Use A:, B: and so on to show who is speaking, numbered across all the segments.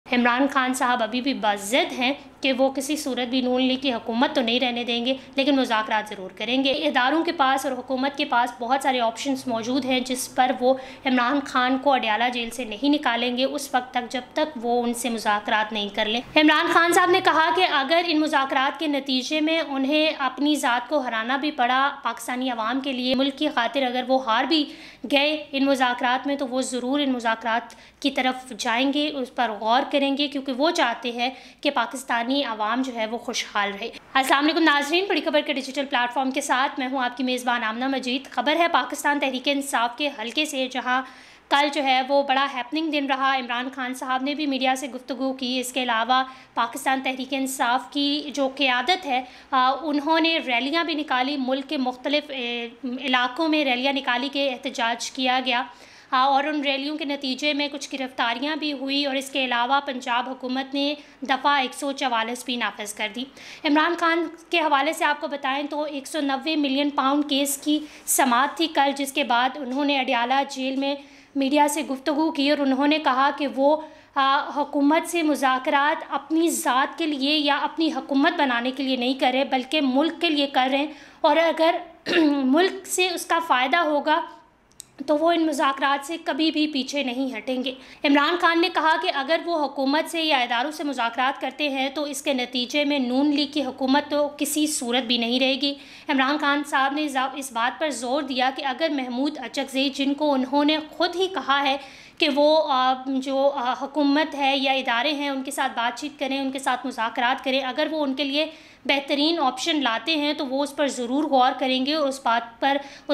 A: इमरान खान साहब अभी भी बाज़िद हैं कि वो किसी सूरत भी नून लीग की हुकूमत तो नहीं रहने देंगे, लेकिन मुज़ाकरात ज़रूर करेंगे। इदारों के पास और हुकूमत के पास बहुत सारे ऑप्शंस मौजूद हैं जिस पर वो इमरान खान को अडयाला जेल से नहीं निकालेंगे उस वक्त तक जब तक वो उनसे मुज़ाकरात नहीं कर लें। इमरान खान साहब ने कहा कि अगर इन मुज़ाकरात के नतीजे में उन्हें अपनी ज़ात को हराना भी पड़ा पाकिस्तानी अवाम के लिए, मुल्क की खातिर अगर वो हार भी गए इन मुज़ाकरात में, तो वो ज़रूर इन मुज़ाकरात की तरफ जाएंगे, उस पर गौर करेंगे, क्योंकि वो चाहते हैं कि पाकिस्तानी आवाम जो है वो खुशहाल रहे। अस्सलाम वालेकुम नाज़रीन, बड़ी खबर के डिजिटल प्लेटफॉर्म के साथ मैं हूँ आपकी मेज़बान आमना मजीद। खबर है पाकिस्तान तहरीक इंसाफ के हल्के से, जहाँ कल जो है वो बड़ा हैपनिंग दिन रहा। इमरान खान साहब ने भी मीडिया से गुफ्तगू की। इसके अलावा पाकिस्तान तहरीक इंसाफ की जो क़यादत है उन्होंने रैलियाँ भी निकाली, मुल्क के मुख्तलिफ इलाकों में रैलियाँ निकाली के एहतजाज किया गया और उन रैलियों के नतीजे में कुछ गिरफ्तारियां भी हुई। और इसके अलावा पंजाब हुकूमत ने दफ़ा 144 भी नाफिज कर दी। इमरान खान के हवाले से आपको बताएं तो 190 मिलियन पाउंड केस की समाअत थी कल, जिसके बाद उन्होंने अडयाला जेल में मीडिया से गुफ्तगू की और उन्होंने कहा कि वो हुकूमत से मुज़ाकरात अपनी ज़ात के लिए या अपनी हुकूमत बनाने के लिए नहीं कर रहे, बल्कि मुल्क के लिए कर रहे हैं, और अगर मुल्क से उसका फ़ायदा होगा तो वो इन मुज़ाकरात से कभी भी पीछे नहीं हटेंगे। इमरान खान ने कहा कि अगर वो हुकूमत से या इदारों से मुज़ाकरात करते हैं तो इसके नतीजे में नून लीग की हुकूमत तो किसी सूरत भी नहीं रहेगी। इमरान खान साहब ने इस बात पर ज़ोर दिया कि अगर महमूद अचकज़ई, जिनको उन्होंने ख़ुद ही कहा है कि वो जो हुकूमत है या इदारे हैं उनके साथ बातचीत करें, उनके साथ मुज़ाकरात करें, अगर वो उनके लिए बेहतरीन ऑप्शन लाते हैं तो वो उस पर ज़रूर गौर करेंगे और उस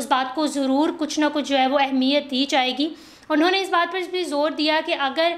A: बात को ज़रूर कुछ ना कुछ जो है वो अहमियत दी जाएगी। उन्होंने इस बात पर भी ज़ोर दिया कि अगर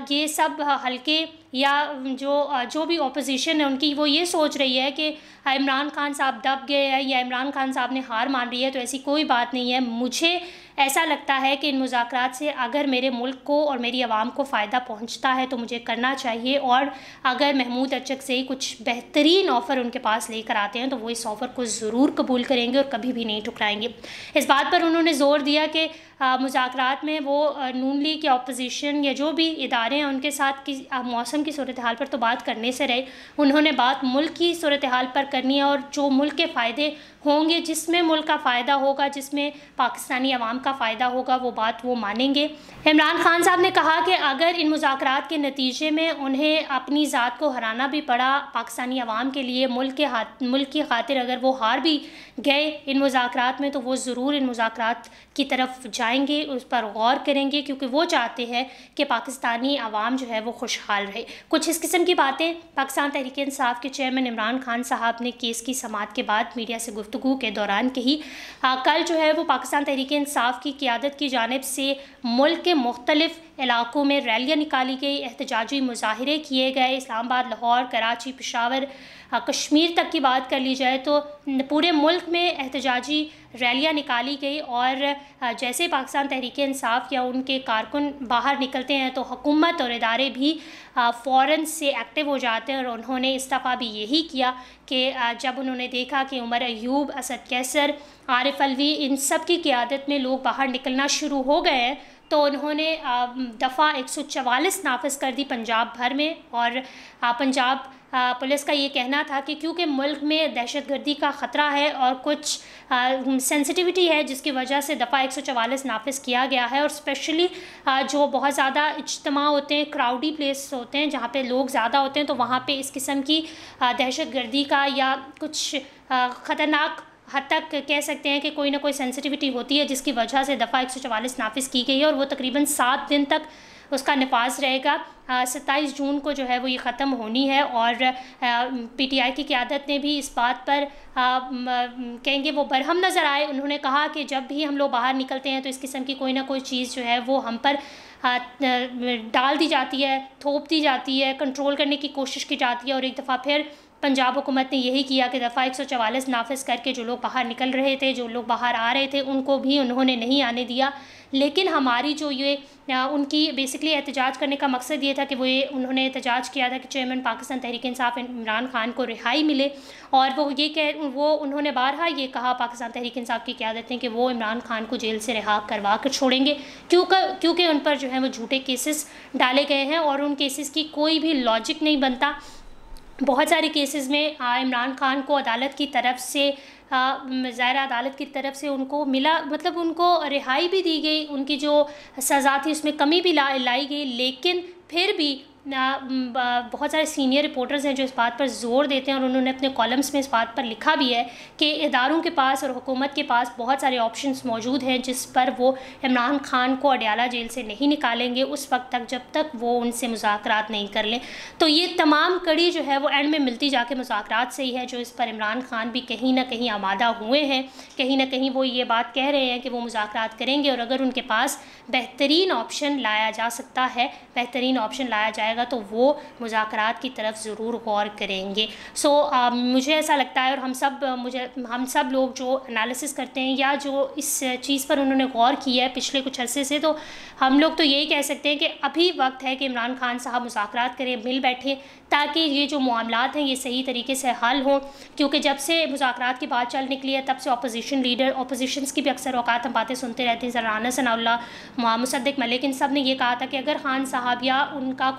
A: ये सब हल्के या जो भी ऑपोजिशन है उनकी वो ये सोच रही है कि इमरान खान साहब दब गए हैं या इमरान खान साहब ने हार मान रही है, तो ऐसी कोई बात नहीं है। मुझे ऐसा लगता है कि इन मुज़ाकरात से अगर मेरे मुल्क को और मेरी आवाम को फ़ायदा पहुंचता है तो मुझे करना चाहिए, और अगर महमूद अचकज़ई कुछ बेहतरीन ऑफ़र उनके पास लेकर आते हैं तो वो इस ऑफ़र को ज़रूर कबूल करेंगे और कभी भी नहीं ठुकराएंगे। इस बात पर उन्होंने ज़ोर दिया कि मुज़ाकरात में वो नून लीग या अपोजिशन या जो भी इदारे हैं उनके साथ मौसम की सूरत हाल पर तो बात करने से रहे। उन्होंने बात मुल्क की सूरत हाल पर करनी है, और जो मुल्क के फ़ायदे होंगे, जिसमें मुल्क का फ़ायदा होगा, जिसमें पाकिस्तानी अवाम का फ़ायदा होगा, वो बात वो मानेंगे। इमरान खान साहब ने कहा कि अगर इन मुज़ाकरात के नतीजे में उन्हें अपनी ज़ात को हराना भी पड़ा पाकिस्तानी अवाम के लिए, मुल्क की खातिर अगर वो हार भी गए इन मुज़ाकरात में, तो वो ज़रूर इन मुज़ाकरात की तरफ जाएंगे, उस पर गौर करेंगे, क्योंकि वो चाहते हैं कि पाकिस्तानी अवाम जो है वो खुशहाल रहे। कुछ इस किस्म की बातें पाकिस्तान तहरीक इंसाफ के चेयरमैन इमरान खान साहब ने केस की समाअत के बाद मीडिया से गुफ्तगू के दौरान कही। कल जो है वो पाकिस्तान तहरीक इंसाफ की क़यादत की जानिब से मुल्क के मुख्तलिफ इलाकों में रैलियाँ निकाली गई, एहतजाजी मुजाहिरे किए गए। इस्लामाबाद, लाहौर, कराची, पेशावर, कश्मीर तक की बात कर ली जाए तो पूरे मुल्क में एहतजाजी रैलियाँ निकाली गई, और जैसे पाकिस्तान तहरीक इंसाफ या उनके कारकुन बाहर निकलते हैं तो हुकूमत और इदारे भी फ़ौरन से एक्टिव हो जाते हैं। और उन्होंने इस दफ़ा भी यही किया कि जब उन्होंने देखा कि उमर अयूब, असद कैसर, आरिफ अलवी, इन सब की क़यादत में लोग बाहर निकलना शुरू हो गए हैं, तो उन्होंने दफ़ा 144 नाफिज कर दी पंजाब भर में। और पंजाब पुलिस का ये कहना था कि क्योंकि मुल्क में दहशतगर्दी का ख़तरा है और कुछ सेंसिटिविटी है, जिसकी वजह से दफ़ा 144 नाफिज किया गया है। और स्पेशली जो बहुत ज़्यादा इज्तिमा होते हैं, क्राउडी प्लेस होते हैं जहाँ पे लोग ज़्यादा होते हैं, तो वहाँ पे इस किस्म की दहशतगर्दी का या कुछ ख़तरनाक हद तक कह सकते हैं कि कोई ना कोई सेंसिटिविटी होती है, जिसकी वजह से दफ़ा 144 नाफिज की गई है, और वो तकरीबन 7 दिन तक उसका नफाज रहेगा। 27 जून को जो है वो ये ख़त्म होनी है। और PTI की क़यादत ने भी इस बात पर कहेंगे वो बरहम नज़र आए। उन्होंने कहा कि जब भी हम लोग बाहर निकलते हैं तो इस किस्म की कोई ना कोई चीज़ जो है वो हम पर डाल दी जाती है, थोप दी जाती है, कंट्रोल करने की कोशिश की जाती है, और एक दफ़ा फिर पंजाब हुकूमत ने यही किया कि दफ़ा 144 नाफिज करके जो लोग बाहर निकल रहे थे, जो लोग बाहर आ रहे थे, उनको भी उन्होंने नहीं आने दिया। लेकिन हमारी जो ये उनकी बेसिकली एहतजाज करने का मकसद ये था कि उन्होंने एहतजाज किया था कि चेयरमैन पाकिस्तान तहरीक इंसाफ इमरान खान को रिहाई मिले, और वो उन्होंने बारहा ये कहा पाकिस्तान तहरीक इंसाफ की क़यादत ने कि वो इमरान खान को जेल से रिहा करवा कर छोड़ेंगे, क्योंकि उन पर जो है वो झूठे केसेस डाले गए हैं और उन केसेस की कोई भी लॉजिक नहीं बनता। बहुत सारे केसेस में इमरान खान को अदालत की तरफ से ज़ाहिर अदालत की तरफ से उनको मिला, मतलब उनको रिहाई भी दी गई, उनकी जो सज़ा थी उसमें कमी भी लाई गई, लेकिन फिर भी बहुत सारे सीनियर रिपोर्टर्स हैं जो इस बात पर ज़ोर देते हैं और उन्होंने अपने कॉलम्स में इस बात पर लिखा भी है कि इदारों के पास और हुकूमत के पास बहुत सारे ऑप्शंस मौजूद हैं जिस पर वो इमरान खान को अडयाला जेल से नहीं निकालेंगे उस वक्त तक जब तक वो उनसे मुज़ाकरात नहीं कर लें। तो ये तमाम कड़ी जो है वो एंड में मिलती जाके मुज़ाकरात से ही है, जो इस पर इमरान खान भी कहीं ना कहीं आमादा हुए हैं, कहीं ना कहीं वो ये बात कह रहे हैं कि वो मुज़ाकरात करेंगे, और अगर उनके पास बेहतरीन ऑप्शन लाया जा सकता है, बेहतरीन ऑप्शन लाया जाएगा तो वो मुज़ाकरात की तरफ ज़रूर गौर करेंगे। मुझे ऐसा लगता है, और हम सब लोग जो एनालिसिस करते हैं या जो इस चीज़ पर उन्होंने गौर किया है पिछले कुछ अरसे से, तो हम लोग तो यही कह सकते हैं कि अभी वक्त है कि इमरान खान साहब मुज़ाकरात करें, मिल बैठें, ताकि ये जो मामलात हैं ये सही तरीके से हल हों। क्योंकि जब से मुज़ाकरात की बात चल निकली है तब से अपोजिशंस की भी अक्सर औकात हम बातें सुनते रहते हैं, राना सनाउल्लाह, मुसद्दिक मलिक, इन सब ने ये कहा था कि अगर खान साहब या उनका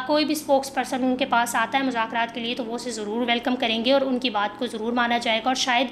A: कोई भी स्पोक्स पर्सन उनके पास आता है मुज़ाकरात के लिए तो वो उसे ज़रूर वेलकम करेंगे और उनकी बात को ज़रूर माना जाएगा। और शायद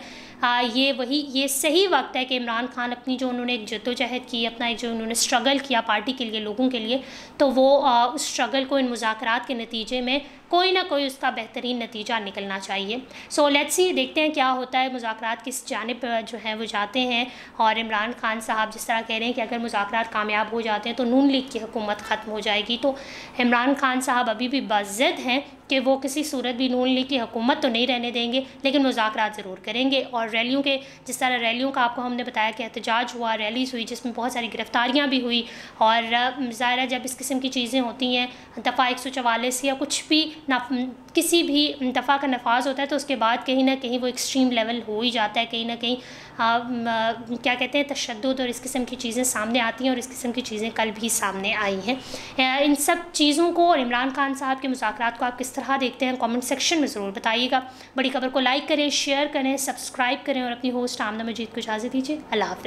A: ये सही वक्त है कि इमरान खान अपनी जो उन्होंने एक जद्दोजहद की, अपना एक जो उन्होंने स्ट्रगल किया पार्टी के लिए, लोगों के लिए, तो वो उस स्ट्रगल को इन मुज़ाकरात के नतीजे में कोई ना कोई उसका बेहतरीन नतीजा निकलना चाहिए। सो लेट्स सी, देखते हैं क्या होता है, मुज़ाकरात किस जानिब जो है वो जाते हैं। और इमरान खान साहब जिस तरह कह रहे हैं कि अगर मुज़ाकरात कामयाब हो जाते हैं तो नून लीग की हुकूमत ख़त्म हो जाएगी, तो इमरान खान साहब अभी भी बाज़िद हैं कि वो किसी सूरत भी नून लीग की हुकूमत तो नहीं रहने देंगे, लेकिन मुज़ाकरात ज़रूर करेंगे। और रैलियों के, जिस तरह रैलियों का आपको हमने बताया कि एहतजाज हुआ, रैलीज़ हुई जिसमें बहुत सारी गिरफ्तारियाँ भी हुई, और ज़ाहिर है जब इस किस्म की चीज़ें होती हैं, दफ़ा 144 या कुछ भी किसी भी दफ़ा का नफाज होता है तो उसके बाद कहीं ना कहीं वो एक्सट्रीम लेवल हो ही जाता है, कहीं ना कहीं क्या कहते हैं, तशद्दुद और इस किस्म की चीज़ें सामने आती हैं, और इस किस्म की चीज़ें कल भी सामने आई हैं। इन सब चीज़ों को और इमरान खान साहब के मुज़ाकरात को आप किस तरह देखते हैं कमेंट सेक्शन में ज़रूर बताइएगा। बड़ी खबर को लाइक करें, शेयर करें, सब्सक्राइब करें और अपनी होस्ट आमना मजीद को इजाज़त दीजिए। अल्लाह हाफ़िज़।